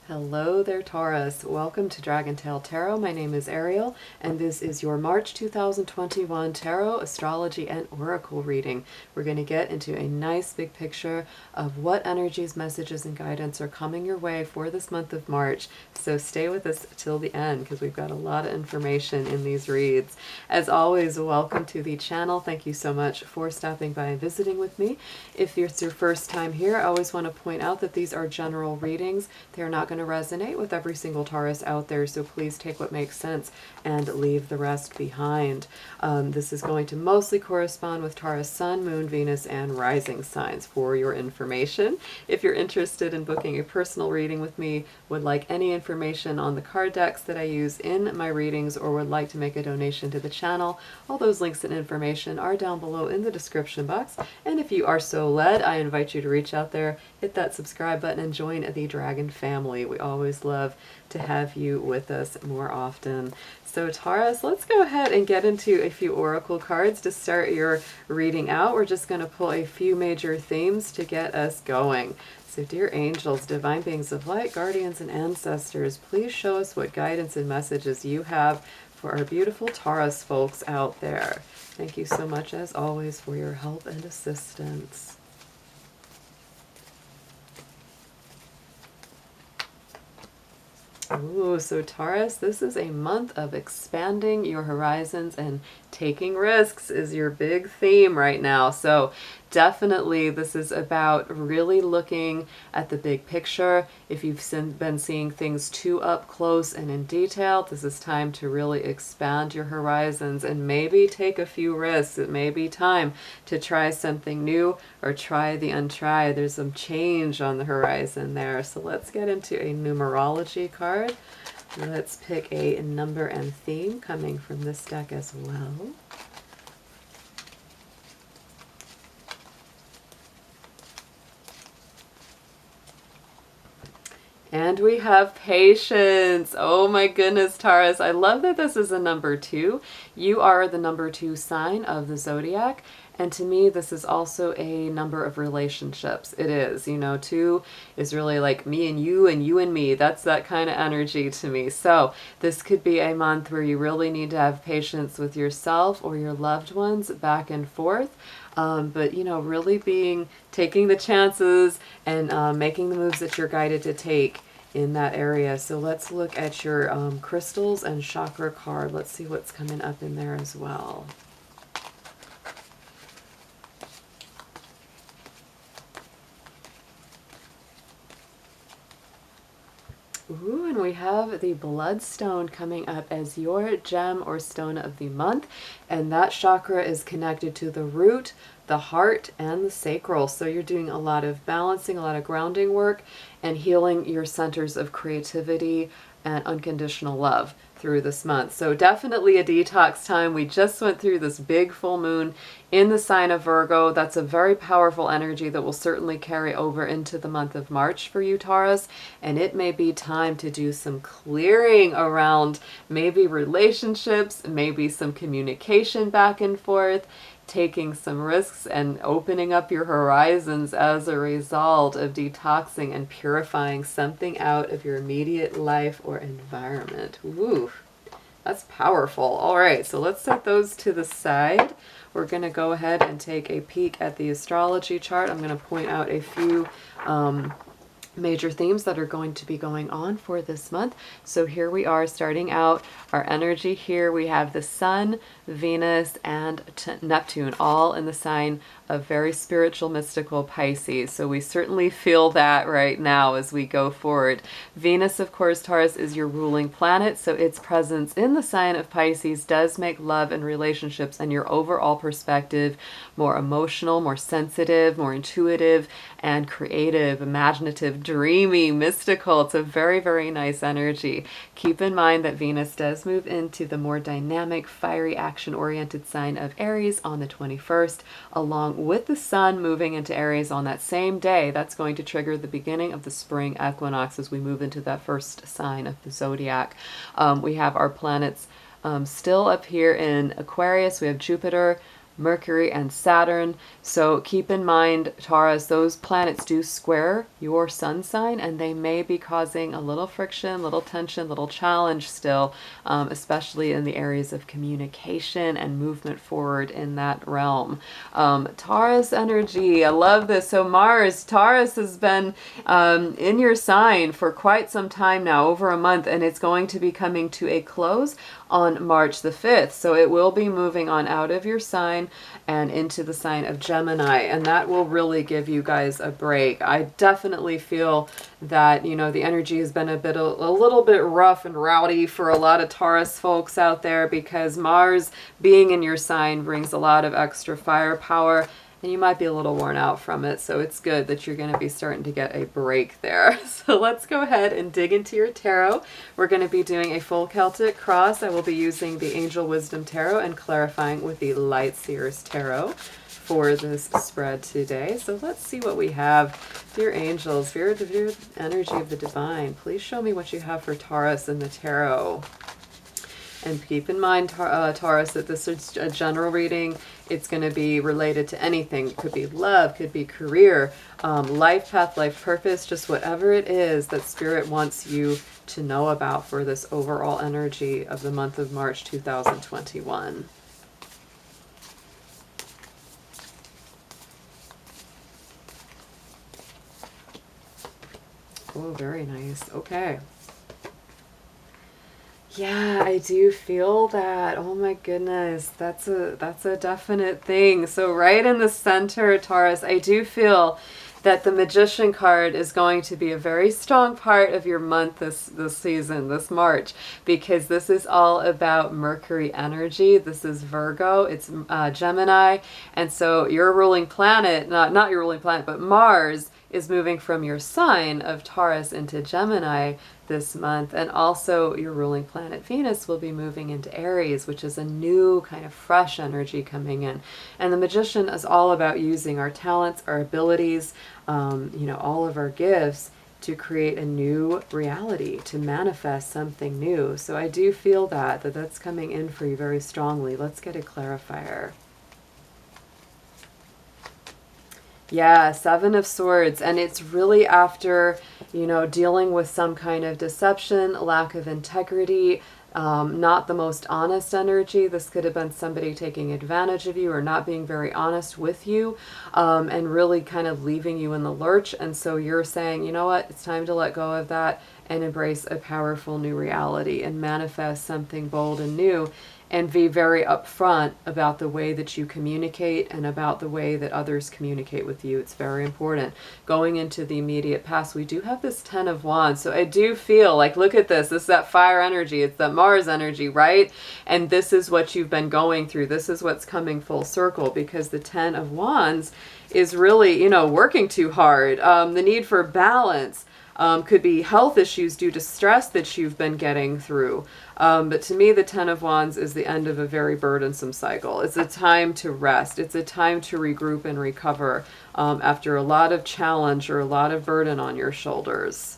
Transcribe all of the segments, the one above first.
Hello there, Taurus. Welcome to Dragon Tail Tarot. My name is Ariel, and this is your March 2021 Tarot, Astrology, and Oracle reading. We're going to get into a nice big picture of what energies, messages, and guidance are coming your way for this month of March. So stay with us till the end because we've got a lot of information in these reads. As always, welcome to the channel. Thank you so much for stopping by and visiting with me. If it's your first time here, I always want to point out that these are general readings. They're not going to resonate with every single Taurus out there, so please take what makes sense and leave the rest behind. This is going to mostly correspond with Taurus Sun, Moon, Venus, and Rising signs for your information. If you're interested in booking a personal reading with me, would like any information on the card decks that I use in my readings, or would like to make a donation to the channel, all those links and information are down below in the description box. And if you are so led, I invite you to reach out there, hit that subscribe button, and join the Dragon family. We always love to have you with us more often. So Taurus, let's go ahead and get into a few oracle cards to start your reading out. We're just going to pull a few major themes to get us going. So dear angels, divine beings of light, guardians, and ancestors, please show us what guidance and messages you have for our beautiful Taurus folks out there. Thank you so much, as always, for your help and assistance. Ooh, so Taurus, this is a month of expanding your horizons and taking risks is your big theme right now. So definitely this is about really looking at the big picture. If you've been seeing things too up close and in detail, this is time to really expand your horizons and maybe take a few risks. It may be time to try something new or try the untried. There's some change on the horizon there. So let's get into a numerology card. Let's pick a number and theme coming from this deck as well. And we have patience. Oh my goodness, Taurus. I love that this is a number 2. You are the number 2 sign of the zodiac. And to me, this is also a number of relationships. It is, you know, 2 is really like me and you and me. That's that kind of energy to me. So this could be a month where you really need to have patience with yourself or your loved ones back and forth. But, you know, really taking the chances and making the moves that you're guided to take in that area. So let's look at your crystals and chakra card. Let's see what's coming up in there as well. Ooh, and we have the Bloodstone coming up as your gem or stone of the month. And that chakra is connected to the root, the heart, and the sacral. So you're doing a lot of balancing, a lot of grounding work, and healing your centers of creativity and unconditional love through this month. So definitely a detox time. We just went through this big full moon in the sign of Virgo. That's a very powerful energy that will certainly carry over into the month of March for you, Taurus. And it may be time to do some clearing around maybe relationships, maybe some communication back and forth, taking some risks and opening up your horizons as a result of detoxing and purifying something out of your immediate life or environment. Woo, that's powerful. All right, so let's set those to the side. We're going to go ahead and take a peek at the astrology chart. I'm going to point out a few major themes that are going to be going on for this month. So here we are starting out our energy here. We have the Sun, Venus, and Neptune all in the sign of very spiritual, mystical Pisces. So we certainly feel that right now as we go forward. Venus, of course, Taurus, is your ruling planet. So its presence in the sign of Pisces does make love and relationships and your overall perspective more emotional, more sensitive, more intuitive, and creative, imaginative, dreamy, mystical. It's a very, very nice energy. Keep in mind that Venus does move into the more dynamic, fiery, action-oriented sign of Aries on the 21st, along with the Sun moving into Aries on that same day. That's going to trigger the beginning of the spring equinox as we move into that first sign of the zodiac. We have our planets still up here in Aquarius. We have Jupiter, Mercury and Saturn. So keep in mind, Taurus, those planets do square your sun sign, and they may be causing a little friction, little tension, little challenge still, especially in the areas of communication and movement forward in that realm. Taurus energy, I love this. So Mars, Taurus has been in your sign for quite some time now, over a month, and it's going to be coming to a close on March the 5th. So it will be moving on out of your sign and into the sign of Gemini, and that will really give you guys a break. I definitely feel that, you know, the energy has been a little bit rough and rowdy for a lot of Taurus folks out there, because Mars being in your sign brings a lot of extra firepower, and you might be a little worn out from it. So it's good that you're going to be starting to get a break there. So let's go ahead and dig into your tarot. We're going to be doing a full Celtic cross. I will be using the Angel Wisdom Tarot and clarifying with the Light Seers Tarot for this spread today. So let's see what we have. Dear angels, dear energy of the divine, please show me what you have for Taurus in the tarot. And keep in mind, Taurus, that this is a general reading. It's going to be related to anything. It could be love, could be career, life path, life purpose, just whatever it is that Spirit wants you to know about for this overall energy of the month of March 2021. Oh, very nice. Okay. Yeah, I do feel that. Oh my goodness, that's a definite thing. So right in the center, Taurus, I do feel that the Magician card is going to be a very strong part of your month this season, this March, because this is all about Mercury energy. This is Virgo, it's Gemini, and so your ruling planet, not your ruling planet, but Mars is moving from your sign of Taurus into Gemini this month, and also your ruling planet Venus will be moving into Aries, which is a new kind of fresh energy coming in. And the Magician is all about using our talents, our abilities, you know, all of our gifts to create a new reality, to manifest something new. So I do feel that's coming in for you very strongly. Let's get a clarifier. Yeah, Seven of Swords, and it's really after, you know, dealing with some kind of deception, lack of integrity, not the most honest energy. This could have been somebody taking advantage of you or not being very honest with you, and really kind of leaving you in the lurch. And so you're saying, you know what, it's time to let go of that and embrace a powerful new reality and manifest something bold and new. And be very upfront about the way that you communicate and about the way that others communicate with you. It's very important. Going into the immediate past, we do have this 10 of Wands. So I do feel like, look at this. This is that fire energy. It's that Mars energy, right? And this is what you've been going through. This is what's coming full circle, because the 10 of Wands is really, you know, working too hard. The need for balance. Could be health issues due to stress that you've been getting through. But to me, the 10 of Wands is the end of a very burdensome cycle. It's a time to rest. It's a time to regroup and recover after a lot of challenge or a lot of burden on your shoulders.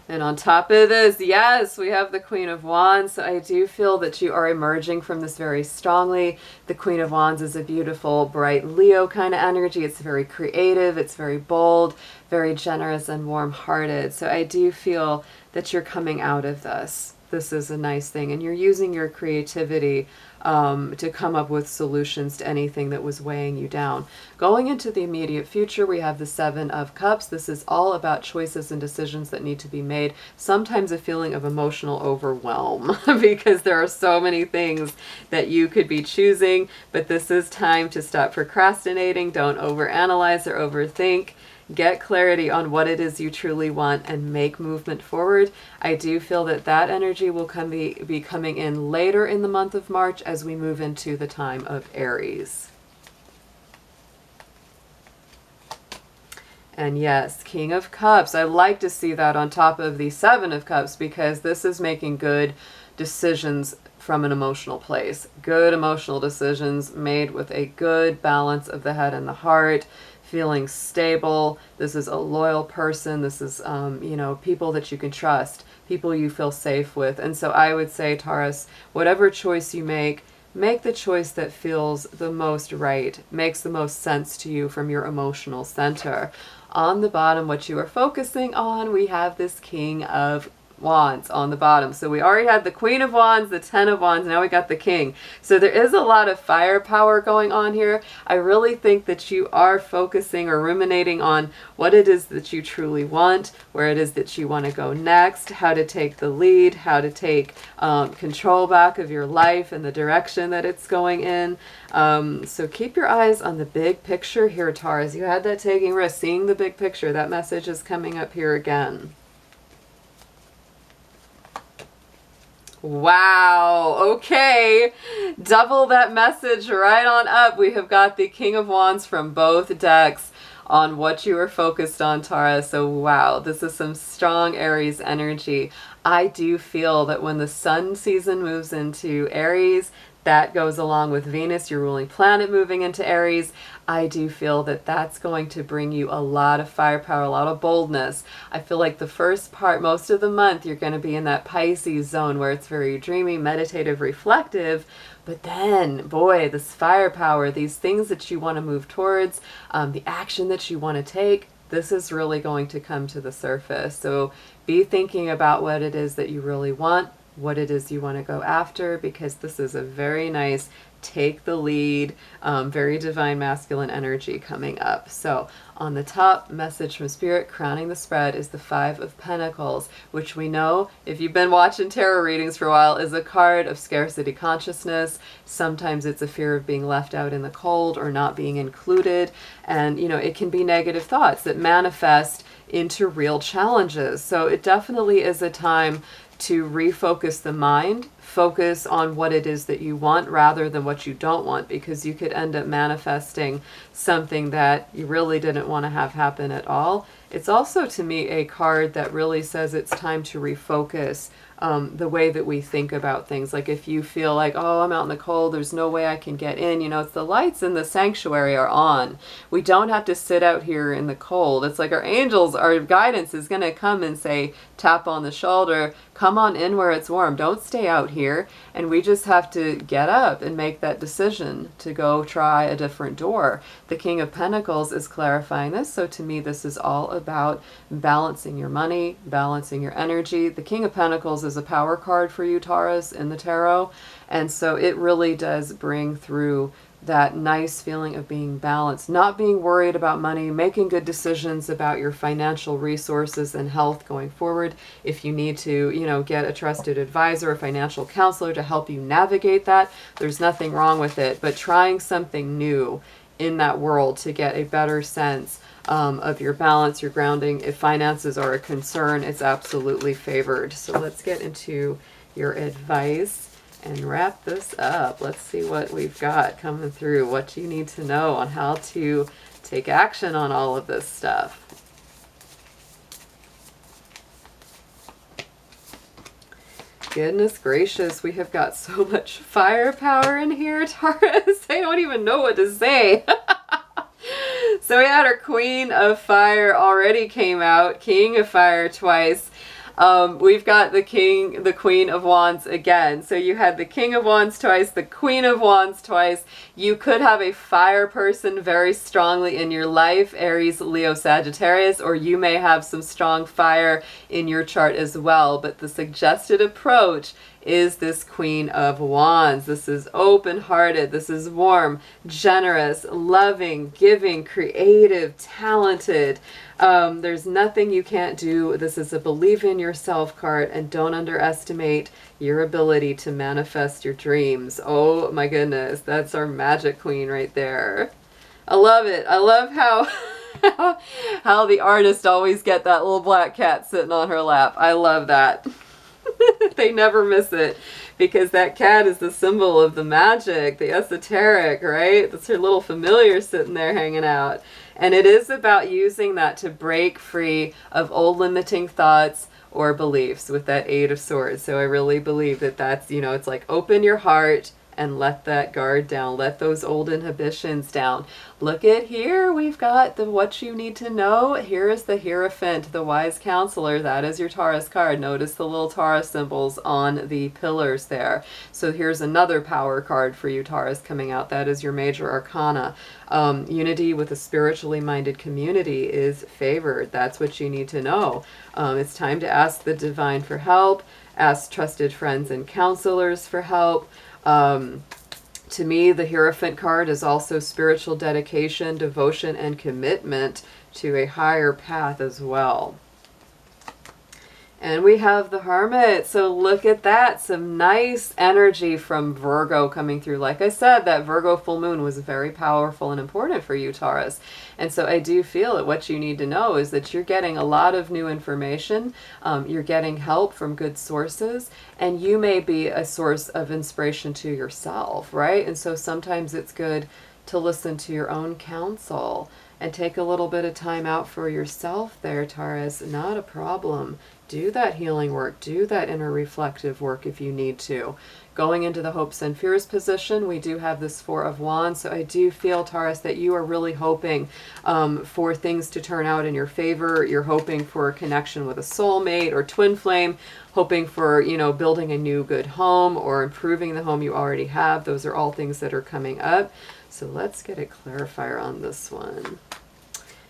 And on top of this, yes, we have the Queen of Wands. So I do feel that you are emerging from this very strongly. The Queen of Wands is a beautiful, bright Leo kind of energy. It's very creative. It's very bold, very generous and warm-hearted. So I do feel that you're coming out of this. This is a nice thing. And you're using your creativity to come up with solutions to anything that was weighing you down. Going into the immediate future, we have the 7 of Cups. This is all about choices and decisions that need to be made. Sometimes a feeling of emotional overwhelm because there are so many things that you could be choosing, but this is time to stop procrastinating. Don't overanalyze or overthink. Get clarity on what it is you truly want and make movement forward. I do feel that that energy will be coming in later in the month of March as we move into the time of Aries. And yes, King of Cups. I like to see that on top of the 7 of Cups, because this is making good decisions from an emotional place. Good emotional decisions made with a good balance of the head and the heart. Feeling stable. This is a loyal person. This is, you know, people that you can trust, people you feel safe with. And so I would say, Taurus, whatever choice you make make the choice that feels the most right, makes the most sense to you from your emotional center. On the bottom, what you are focusing on, we have this King of Wands on the bottom. So we already had the Queen of Wands, the Ten of Wands, now we got the King. So there is a lot of firepower going on here. I really think that you are focusing or ruminating on what it is that you truly want, where it is that you want to go next, how to take the lead, how to take control back of your life and the direction that it's going in. So keep your eyes on the big picture here, Taurus. You had that taking risk, seeing the big picture. That message is coming up here again. Wow, okay, double that message right on up. We have got the King of Wands from both decks on what you are focused on, Taurus. So wow, this is some strong Aries energy. I do feel that when the sun season moves into Aries, that goes along with Venus, your ruling planet, moving into Aries. I do feel that that's going to bring you a lot of firepower, a lot of boldness. I feel like the first part, most of the month, you're going to be in that Pisces zone where it's very dreamy, meditative, reflective. But then, boy, this firepower, these things that you want to move towards, the action that you want to take, this is really going to come to the surface. So be thinking about what it is that you really want, what it is you want to go after, because this is a very nice take the lead, very divine masculine energy coming up. So on the top, message from Spirit, crowning the spread, is the Five of Pentacles, which we know, if you've been watching tarot readings for a while, is a card of scarcity consciousness. Sometimes it's a fear of being left out in the cold or not being included. And, you know, it can be negative thoughts that manifest into real challenges. So it definitely is a time to refocus the mind, focus on what it is that you want rather than what you don't want, because you could end up manifesting something that you really didn't want to have happen at all. It's also, to me, a card that really says it's time to refocus the way that we think about things. Like if you feel like, oh, I'm out in the cold, there's no way I can get in, you know, it's the lights in the sanctuary are on. We don't have to sit out here in the cold. It's like our angels, our guidance is going to come and say, tap on the shoulder, come on in where it's warm. Don't stay out here. And we just have to get up and make that decision to go try a different door. The King of Pentacles is clarifying this. So to me, this is all about balancing your money, balancing your energy. The King of Pentacles is a power card for you, Taurus, in the tarot. And so it really does bring through that nice feeling of being balanced, not being worried about money, making good decisions about your financial resources and health going forward. If you need to, you know, get a trusted advisor, a financial counselor to help you navigate that, there's nothing wrong with it. But trying something new in that world to get a better sense of your balance, your grounding, if finances are a concern, it's absolutely favored. So let's get into your advice and wrap this up. Let's see what we've got coming through, what you need to know on how to take action on all of this stuff. Goodness gracious, we have got so much firepower in here, Taurus. I don't even know what to say. So we had our Queen of Fire already came out, King of Fire twice. We've got the Queen of Wands again. So you had the King of Wands twice, the Queen of Wands twice. You could have a fire person very strongly in your life, Aries, Leo, Sagittarius, or you may have some strong fire in your chart as well. But the suggested approach is this Queen of Wands. This is open-hearted. This is warm, generous, loving, giving, creative, talented. There's nothing you can't do. This is a believe in yourself card, and don't underestimate your ability to manifest your dreams. Oh my goodness, that's our magic queen right there. I love it. I love how how the artist always get that little black cat sitting on her lap. I love that. They never miss it, because that cat is the symbol of the magic, the esoteric, right? That's her little familiar sitting there hanging out. And it is about using that to break free of old limiting thoughts or beliefs with that Eight of Swords. So I really believe that that's, you know, it's like open your heart and let that guard down. Let those old inhibitions down. Look at here. We've got the what you need to know. Here is the Hierophant, the wise counselor. That is your Taurus card. Notice the little Taurus symbols on the pillars there. So here's another power card for you, Taurus, coming out. That is your major arcana. Unity with a spiritually minded community is favored. That's what you need to know. It's time to ask the divine for help. Ask trusted friends and counselors for help. To me, the Hierophant card is also spiritual dedication, devotion, and commitment to a higher path as well. And we have the Hermit. So look at that. Some nice energy from Virgo coming through. Like I said, that Virgo full moon was very powerful and important for you, Taurus. And so I do feel that what you need to know is that you're getting a lot of new information. You're getting help from good sources. And you may be a source of inspiration to yourself, right? And so sometimes it's good to listen to your own counsel and take a little bit of time out for yourself there, Taurus. Not a problem. Do that healing work. Do that inner reflective work if you need to. Going into the hopes and fears position, we do have this Four of Wands. So I do feel, Taurus, that you are really hoping for things to turn out in your favor. You're hoping for a connection with a soulmate or twin flame, hoping for, you know, building a new good home or improving the home you already have. Those are all things that are coming up. So let's get a clarifier on this one.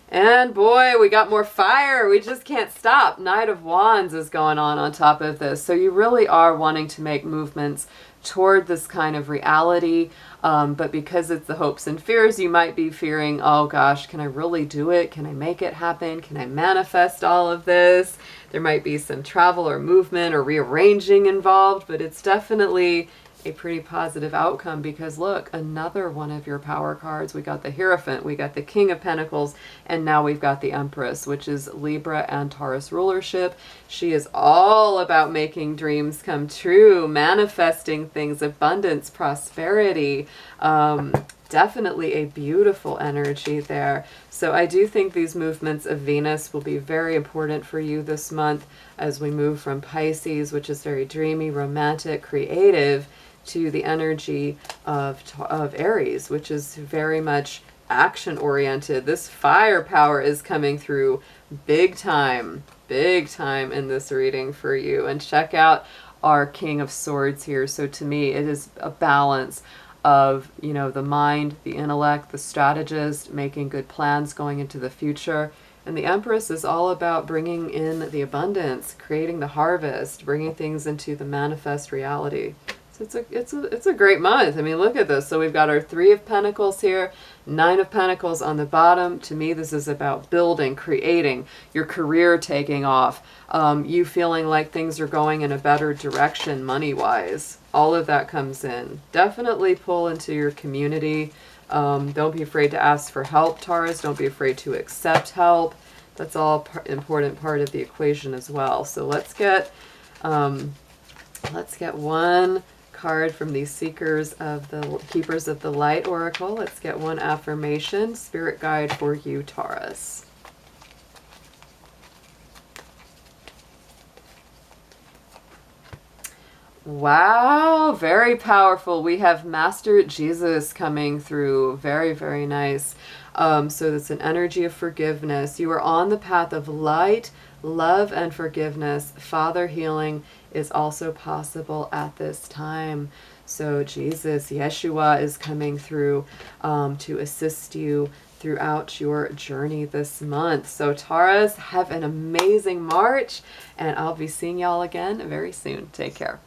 And boy, we got more fire. We just can't stop. Knight of Wands is going on top of this. So you really are wanting to make movements toward this kind of reality. But because it's the hopes and fears, you might be fearing, oh gosh, can I really do it? Can I make it happen? Can I manifest all of this? There might be some travel or movement or rearranging involved, but it's definitely a pretty positive outcome because look, another one of your power cards. We got the Hierophant, we got the King of Pentacles, and now we've got the Empress, which is Libra and Taurus rulership. She is all about making dreams come true, manifesting things, abundance, prosperity. Definitely a beautiful energy there. So I do think these movements of Venus will be very important for you this month as we move from Pisces, which is very dreamy, romantic, creative, to the energy of Aries, which is very much action-oriented. This firepower is coming through big time in this reading for you. And check out our King of Swords here. So to me, it is a balance of, you know, the mind, the intellect, the strategist, making good plans going into the future. And the Empress is all about bringing in the abundance, creating the harvest, bringing things into the manifest reality. So it's a great month. I mean, look at this. So we've got our Three of Pentacles here, Nine of Pentacles on the bottom. To me, this is about building, creating, your career taking off, you feeling like things are going in a better direction money-wise. All of that comes in. Definitely pull into your community. Don't be afraid to ask for help, Taurus. Don't be afraid to accept help. That's all important part of the equation as well. So let's get one card from the Keepers of the Light Oracle. Let's get one affirmation, spirit guide for you, Taurus. Wow, very powerful. We have Master Jesus coming through. Very, very nice. So it's an energy of forgiveness. You are on the path of light, love, and forgiveness. Father healing is also possible at this time. So Jesus, Yeshua, is coming through to assist you throughout your journey this month. So Taurus, have an amazing March, and I'll be seeing y'all again very soon. Take care.